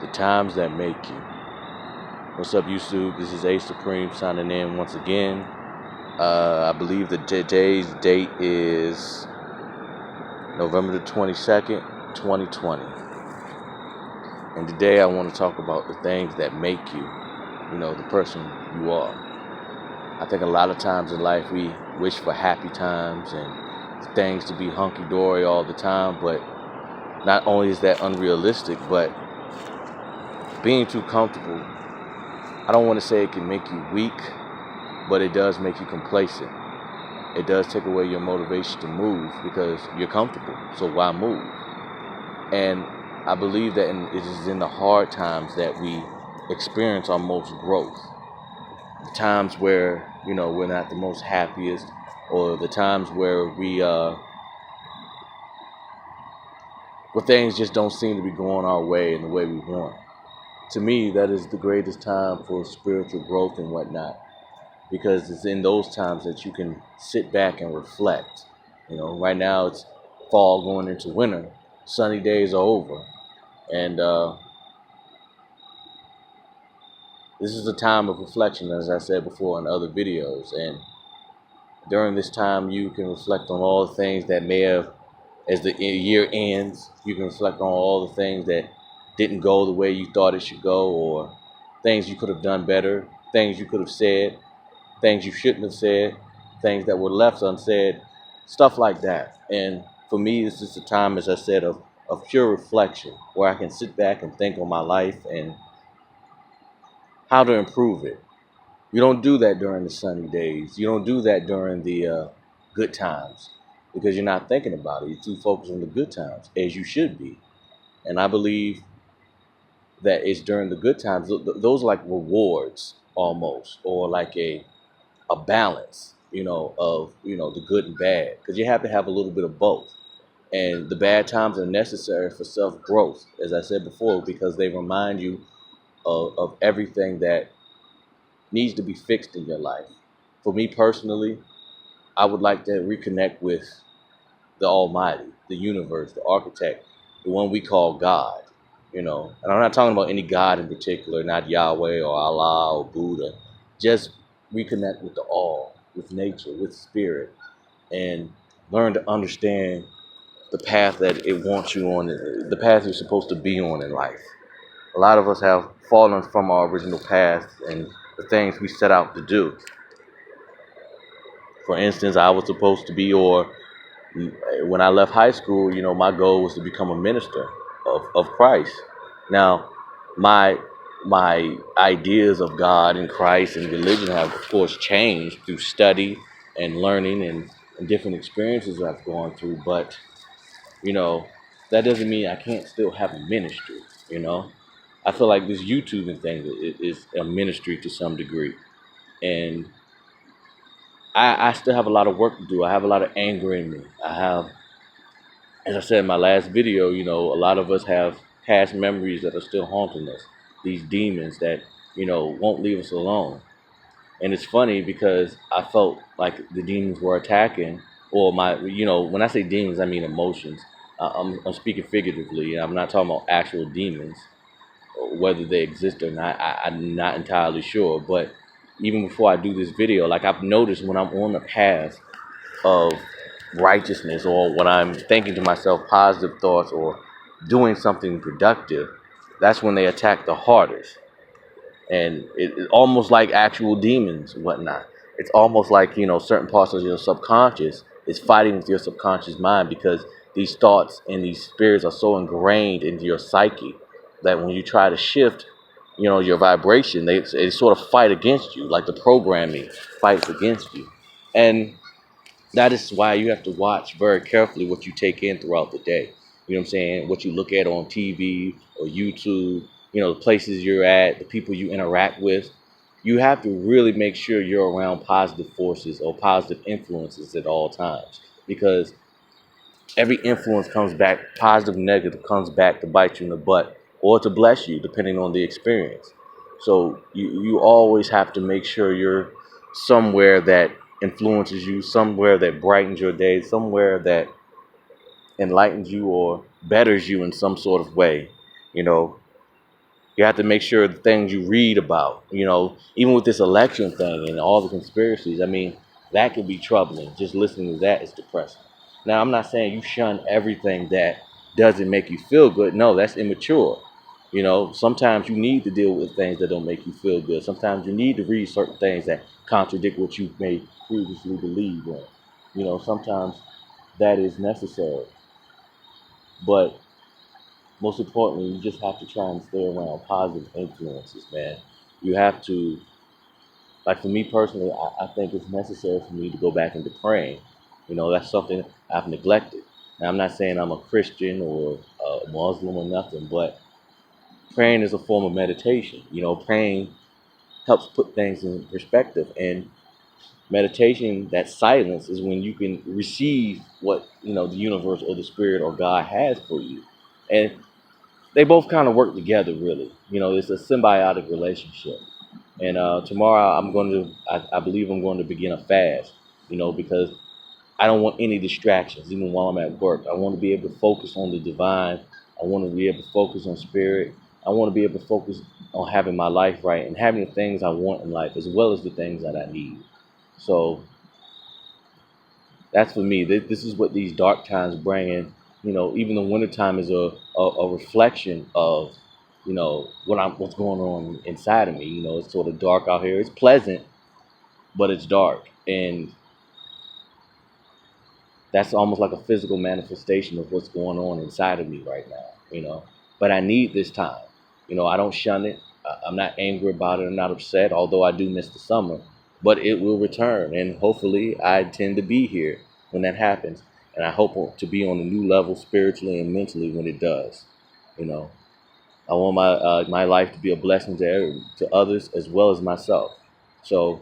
The times that make you. What's up, YouTube? This is A Supreme signing in once again. I believe that today's date is November the 22nd, 2020. And today I want to talk about the things that make you, the person you are. I think a lot of times in life we wish for happy times and things to be hunky-dory all the time, but not only is that unrealistic, but being too comfortable, I don't want to say it can make you weak, but it does make you complacent. It does take away your motivation to move because you're comfortable, so why move? And I believe that it is in the hard times that we experience our most growth. The times where, we're not the most happiest, or the times where where things just don't seem to be going our way in the way we want. To me, that is the greatest time for spiritual growth and whatnot, because it's in those times that you can sit back and reflect. Right now it's fall going into winter, sunny days are over, and this is a time of reflection, as I said before in other videos. And during this time, you can reflect on all the things that may have, as the year ends, you can reflect on all the things that didn't go the way you thought it should go, or things you could have done better, things you could have said, things you shouldn't have said, things that were left unsaid, stuff like that. And for me, it's just a time, as I said, of pure reflection, where I can sit back and think on my life and how to improve it. You don't do that during the sunny days. You don't do that during the good times, because you're not thinking about it. You're too focused on the good times, as you should be. And I believe that it's during the good times, those are like rewards almost, or like a balance, of, the good and bad, because you have to have a little bit of both. And the bad times are necessary for self-growth, as I said before, because they remind you of everything that needs to be fixed in your life. For me personally, I would like to reconnect with the Almighty, the universe, the architect, the one we call God. And I'm not talking about any God in particular, not Yahweh or Allah or Buddha. Just reconnect with the all, with nature, with spirit, and learn to understand the path that it wants you on, the path you're supposed to be on in life. A lot of us have fallen from our original path and the things we set out to do. For instance, I was supposed to be, or when I left high school, my goal was to become a minister of Christ. Now, my ideas of God and Christ and religion have, of course, changed through study and learning and different experiences I've gone through. But, that doesn't mean I can't still have a ministry. I feel like this YouTubing thing is a ministry to some degree. And I still have a lot of work to do. I have a lot of anger in me. I have, as I said in my last video, a lot of us have past memories that are still haunting us. These demons that, won't leave us alone. And it's funny because I felt like the demons were attacking, or when I say demons, I mean emotions. I'm speaking figuratively. I'm not talking about actual demons. Whether they exist or not, I'm not entirely sure. But even before I do this video, like, I've noticed when I'm on the path of righteousness, or when I'm thinking to myself positive thoughts or doing something productive, that's when they attack the hardest. And it's almost like actual demons and whatnot. It's almost like, certain parts of your subconscious is fighting with your subconscious mind, because these thoughts and these spirits are so ingrained into your psyche that when you try to shift, your vibration, they sort of fight against you, like the programming fights against you. And that is why you have to watch very carefully what you take in throughout the day. You know what I'm saying? What you look at on TV or YouTube, the places you're at, the people you interact with. You have to really make sure you're around positive forces or positive influences at all times, because every influence comes back, positive, negative, comes back to bite you in the butt or to bless you, depending on the experience. So you always have to make sure you're somewhere that influences you, somewhere that brightens your day, somewhere that enlightens you or betters you in some sort of way. You have to make sure the things you read about, even with this election thing and all the conspiracies, I mean, that could be troubling. Just listening to that is depressing. Now, I'm not saying you shun everything that doesn't make you feel good. No, that's immature. Sometimes you need to deal with things that don't make you feel good. Sometimes you need to read certain things that contradict what you may previously believe in. Sometimes that is necessary. But most importantly, you just have to try and stay around positive influences, man. You have to, like for me personally, I think it's necessary for me to go back into praying. That's something I've neglected. Now, I'm not saying I'm a Christian or a Muslim or nothing, but praying is a form of meditation. Praying helps put things in perspective. And meditation, that silence, is when you can receive what, the universe or the spirit or God has for you. And they both kind of work together, really. It's a symbiotic relationship. And tomorrow, I believe I'm going to begin a fast. Because I don't want any distractions, even while I'm at work. I want to be able to focus on the divine. I want to be able to focus on spirit. I want to be able to focus on having my life right and having the things I want in life, as well as the things that I need. So that's for me. This is what these dark times bring in. Even the wintertime is a reflection of, what's going on inside of me. It's sort of dark out here. It's pleasant, but it's dark. And that's almost like a physical manifestation of what's going on inside of me right now. But I need this time. I don't shun it. I'm not angry about it. I'm not upset, although I do miss the summer. But it will return, and hopefully I intend to be here when that happens. And I hope to be on a new level spiritually and mentally when it does. You know, I want my life to be a blessing to others as well as myself. So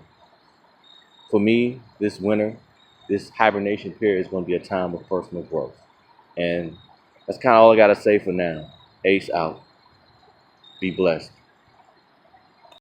for me, this winter, this hibernation period is going to be a time of personal growth. And that's kind of all I got to say for now. Ace out. Be blessed.